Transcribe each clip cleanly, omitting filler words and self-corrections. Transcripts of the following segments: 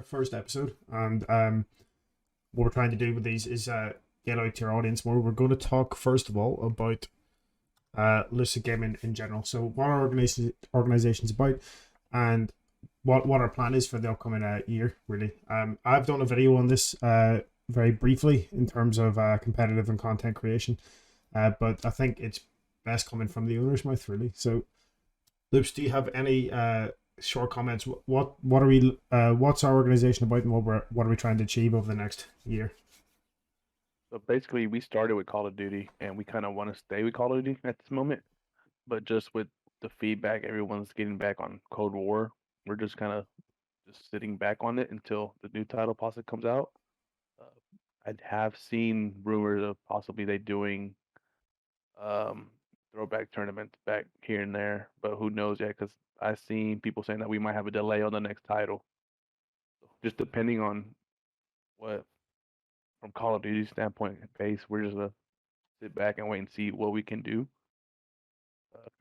first episode, and what we're trying to do with these is get out to our audience more. We're going to talk first of all about Lucid Gaming in general. So what our organization's about, and what our plan is for the upcoming year. Really, I've done a video on this very briefly in terms of competitive and content creation, but I think it's best coming from the owner's mouth, really. So, Loopz, do you have any short comments? What are we? What's our organization about, and what are we trying to achieve over the next year? So basically, we started with Call of Duty, and we kind of want to stay with Call of Duty at this moment. But just with the feedback, everyone's getting back on Cold War. We're just kind of just sitting back on it until the new title possibly comes out. Uh, I have seen rumors of possibly they doing um, throwback tournaments back here and there, but who knows yet? Because I've seen people saying that we might have a delay on the next title. So just depending on what, from Call of Duty standpoint and pace, we're just gonna sit back and wait and see what we can do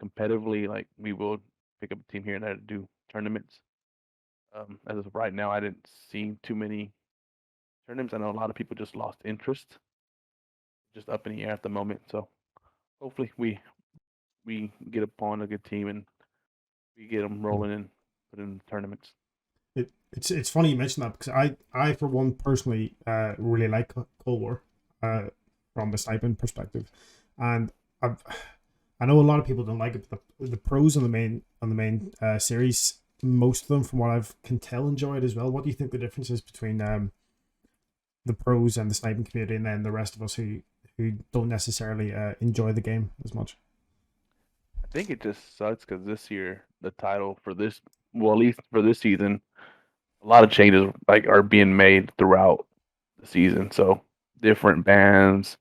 competitively. Like we will pick up a team here and there to do tournaments. As of right now, I didn't see too many tournaments. I know a lot of people just lost interest, just up in the air at the moment. So hopefully we get upon a good team and we get them rolling and put in tournaments. It's funny you mentioned that, because I for one personally really like Cold War from the sniping perspective, and I know a lot of people don't like it, but the pros on the main series, most of them from what I can tell enjoy it as well. What do you think the difference is between the pros and the sniping community, and then the rest of us who don't necessarily enjoy the game as much? I think it just sucks because this year the title for this, well, at least for this season, a lot of changes like are being made throughout the season. So different bans.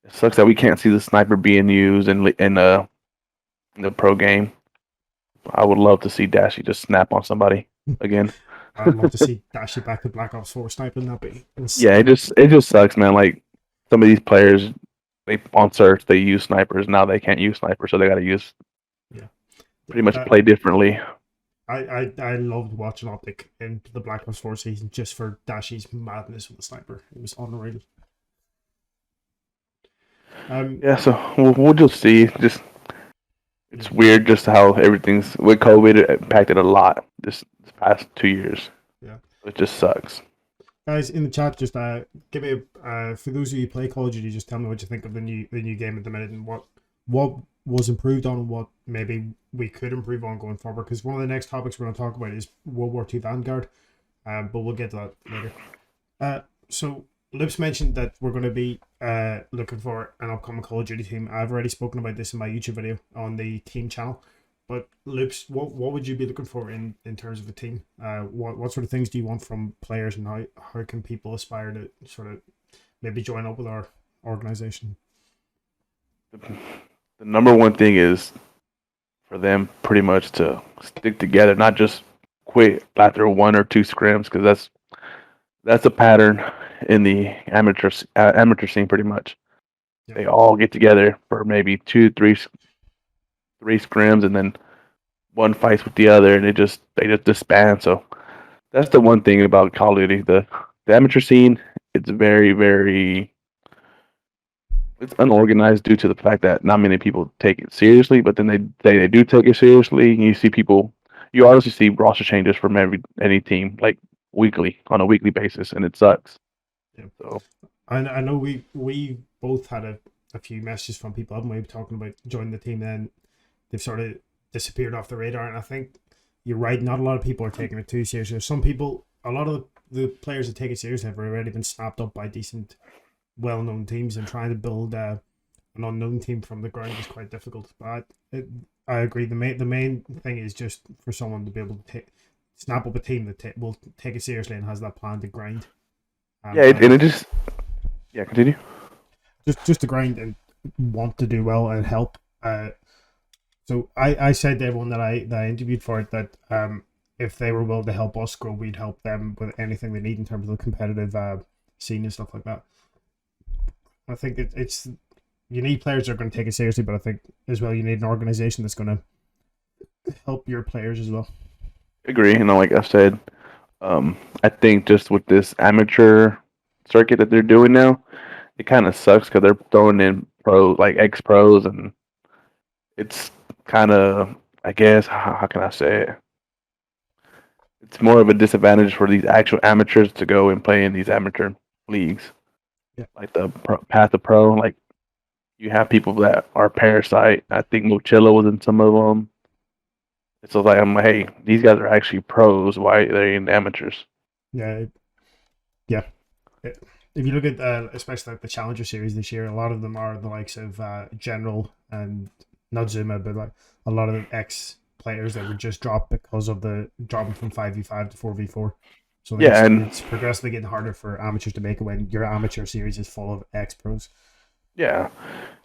It sucks that we can't see the sniper being used in the pro game. I would love to see Dashy just snap on somebody again. I'd love to see Dashi back to Black Ops 4 sniping. That'd be Yeah, insane. it just sucks, man. Like some of these players, they on search they use snipers. Now they can't use snipers, so they got to use Yeah. pretty much play differently. I loved watching Optic in the Black Ops 4 season just for Dashi's madness with the sniper. It was unreal. Yeah, so we'll just see. Just it's weird just how everything's with COVID. It impacted a lot this past 2 years. Yeah, it just sucks. Guys in the chat, just give me for those of you who play Call of Duty, just tell me what you think of the new game at the minute, and what was improved on, and what maybe we could improve on going forward. Because one of the next topics we're going to talk about is World War II Vanguard, but we'll get to that later. So Loopz mentioned that we're going to be looking for an upcoming Call of Duty team. I've already spoken about this in my YouTube video on the team channel. But Loopz, what would you be looking for in terms of a team? What sort of things do you want from players, and how can people aspire to sort of maybe join up with our organization? The number one thing is for them pretty much to stick together, not just quit after one or two scrims, because that's a pattern in the amateur scene pretty much. Yep. They all get together for maybe three scrims, and then one fights with the other, and they just disband. So that's the one thing about Call of Duty. The amateur scene, it's very, very, it's unorganized due to the fact that not many people take it seriously. But then they do take it seriously. You see people, you honestly see roster changes from any team like on a weekly basis, and it sucks. Yeah. So I know we both had a few messages from people, haven't we, talking about joining the team, then they've sort of disappeared off the radar. And I think you're right, not a lot of people are taking it too seriously. Some people, a lot of the players that take it seriously have already been snapped up by decent, well-known teams, and trying to build an unknown team from the ground is quite difficult. But I agree, the main thing is just for someone to be able to snap up a team that will take it seriously and has that plan to grind. Continue. Just to grind and want to do well and help. So I said to everyone that I interviewed for it that if they were willing to help us grow, we'd help them with anything they need in terms of the competitive scene and stuff like that. I think it's you need players that are going to take it seriously, but I think as well you need an organization that's going to help your players as well. Agree. Like I said, I think just with this amateur circuit that they're doing now, it kind of sucks because they're throwing in pro like ex pros, and it's kind of, I guess, how can I say it? It's more of a disadvantage for these actual amateurs to go and play in these amateur leagues, Yeah. like the Path of Pro. Like you have people that are Parasite. I think Mochilla was in some of them. It's like I'm like, hey, these guys are actually pros. Why are they in amateurs? Yeah, yeah. If you look at especially like the Challenger series this year, a lot of them are the likes of General and not Zuma, but like a lot of the ex players that were just dropped because of the dropping from 5v5 to 4v4. So like Yeah, and it's progressively getting harder for amateurs to make it when your amateur series is full of ex pros. yeah,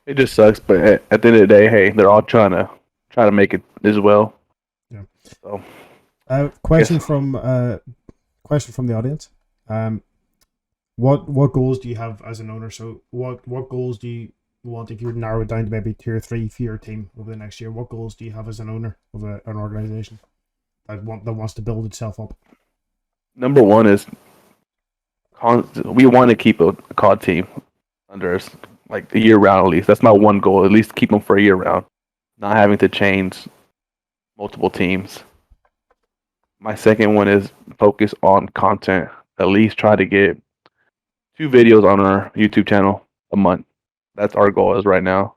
it just sucks. But at the end of the day, hey, they're all trying to make it as well. Yeah. So I guess Question from the audience. Um, what goals do you have as an owner? So what goals do you want if you were to narrow it down to maybe 2 or 3 for your team over the next year? What goals do you have as an owner of an organization that wants to build itself up? number one is we want to keep a COD team under us like a year round at least. That's my one goal. At least keep them for a year round, not having to change multiple teams. My second one is focus on content. At least try to get 2 videos on our YouTube channel a month. That's our goal as right now.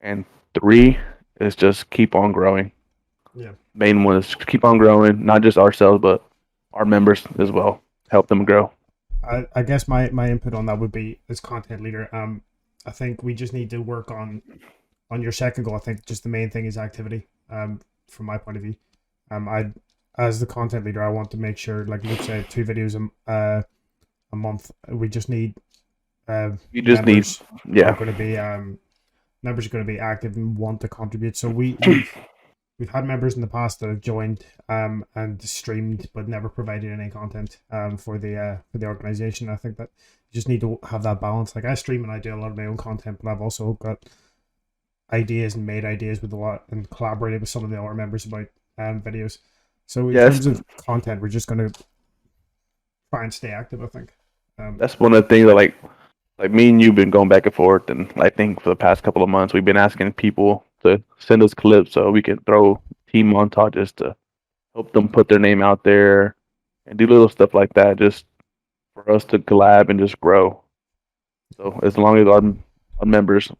And 3 is just keep on growing. Yeah. Main one is keep on growing, not just ourselves, but our members as well. Help them grow. I guess my input on that would be as content leader. I think we just need to work on your second goal. I think just the main thing is activity. From my point of view, I as the content leader, I want to make sure, like Luke said, 2 videos a month. We just need You just need, members are yeah, going to be members are going to be active and want to contribute. So we've had members in the past that have joined and streamed but never provided any content for the organization. I think that you just need to have that balance. Like I stream and I do a lot of my own content, but I've also got ideas and made ideas with a lot and collaborated with some of the other members about videos. So in yes. terms of content, we're just going to try and stay active, I think. That's one of the things that like me and you've been going back and forth, and I think for the past couple of months we've been asking people to send us clips so we can throw team montages to help them put their name out there and do little stuff like that, just for us to collab and just grow. So as long as our members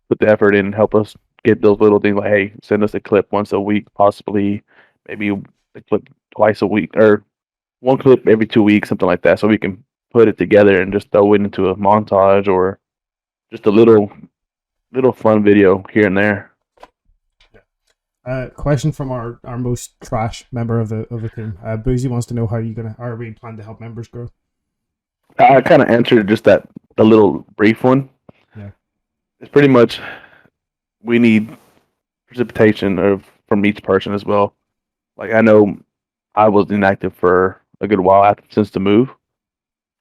put the effort in and help us get those little things like, hey, send us a clip once a week, possibly maybe a clip twice a week or one clip every 2 weeks, something like that, so we can put it together and just throw it into a montage or just a little fun video here and there. Question from our most trash member of the team. Boozy wants to know how are we plan to help members grow? I kind of answered just that the little brief one. Yeah. It's pretty much we need precipitation of from each person as well. Like I know I was inactive for a good while after since the move,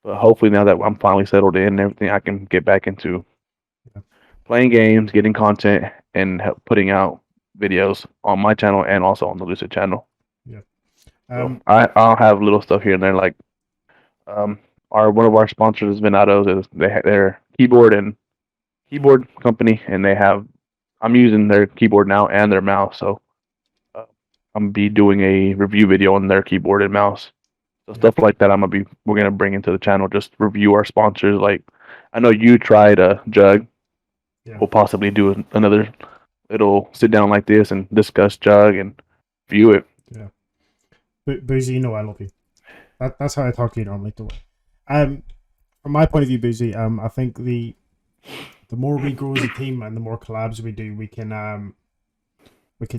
but hopefully now that I'm finally settled in and everything, I can get back into Yeah. playing games, getting content, and putting out videos on my channel and also on the Lucid channel. Yeah. So I'll have little stuff here and there. Like our one of our sponsors is Venados. Is their keyboard company, and they have I'm using their keyboard now and their mouse. So I'm gonna be doing a review video on their keyboard and mouse. So stuff like that we're gonna bring into the channel. Just review our sponsors. Like I know you tried Jug. Yeah. We'll possibly do another little sit down like this and discuss Jug and view it. Yeah. Boozy, you know I love you. That's how I talk to you normally. From my point of view, Boozy, I think the more we grow as a team and the more collabs we do, we can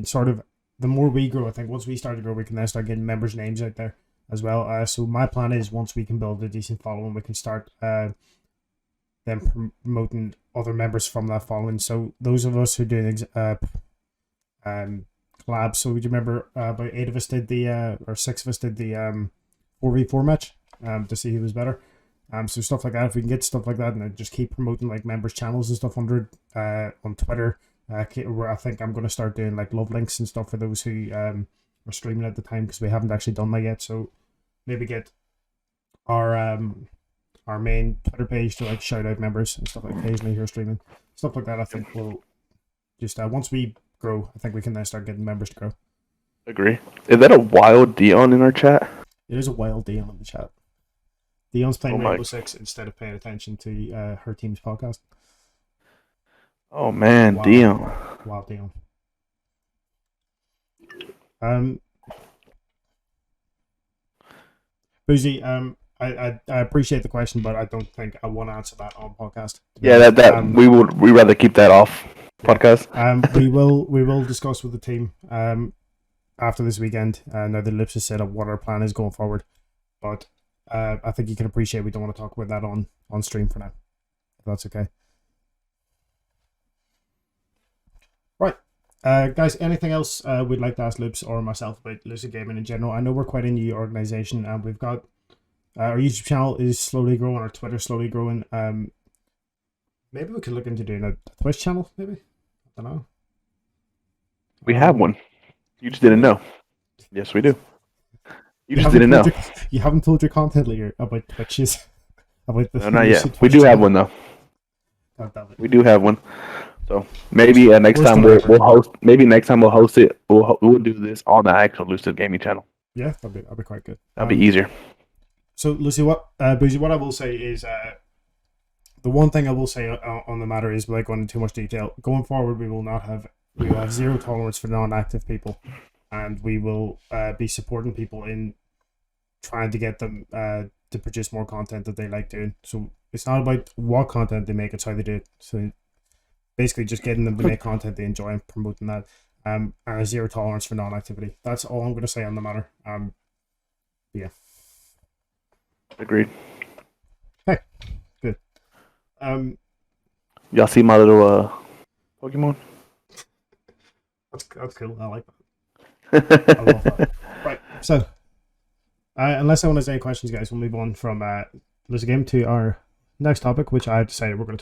sort of, the more we grow, I think once we start to grow, we can then start getting members' names out there as well. So my plan is once we can build a decent following, we can start then promoting other members from that following. So those of us who are doing collabs, so would you remember about 8 of us did or 6 of us did the 4v4 match to see who was better. So stuff like that, if we can get stuff like that and then just keep promoting like members' channels and stuff under on Twitter, where I think I'm going to start doing like love links and stuff for those who streaming at the time, because we haven't actually done that yet. So maybe get our main Twitter page to like shout out members and stuff like occasionally who are streaming, stuff like that. I think we'll just once we grow, I think we can then start getting members to grow. Agree. Is that a wild Dion in our chat? It is a wild Dion in the chat. Dion's playing Rainbow Six instead of paying attention to her team's podcast. Oh man, wow. Dion. Wow, Dion. Boozy, I appreciate the question, but I don't think I want to answer that on podcast. Yeah, we rather keep that off podcast. We will discuss with the team after this weekend. Now that Loopz has set up what our plan is going forward, but I think you can appreciate we don't want to talk about that on stream for now, if that's okay. Right. Guys, anything else we'd like to ask Loopz or myself about Lucid Gaming in general? I know we're quite a new organization, and we've got our YouTube channel is slowly growing, our Twitter slowly growing. Maybe we could look into doing a Twitch channel, maybe? I don't know. We have one. You just didn't know. Yes, we do. You just didn't know. You haven't told your content leader about Twitches. About the not yet. We do have one, though. We do have one. So maybe next time we'll host. Maybe next time we'll host it. We'll do this on the actual Lucid Gaming channel. Yeah, that'd be quite good. That'd be easier. So Lucy, Boozy, what I will say is, the one thing I will say on the matter is, without going into too much detail, going forward we will have zero tolerance for non-active people, and we will be supporting people in trying to get them to produce more content that they like doing. So it's not about what content they make; it's how they do it. So basically, just getting them to make content they enjoy and promoting that. And a zero tolerance for non-activity. That's all I'm going to say on the matter. Yeah. Agreed. Hey, good. Y'all see my little Pokemon? That's cool. I like that. I love that. Right. So, unless anyone has any questions, guys, we'll move on from Lucid Game to our next topic, which I have decided we're going to talk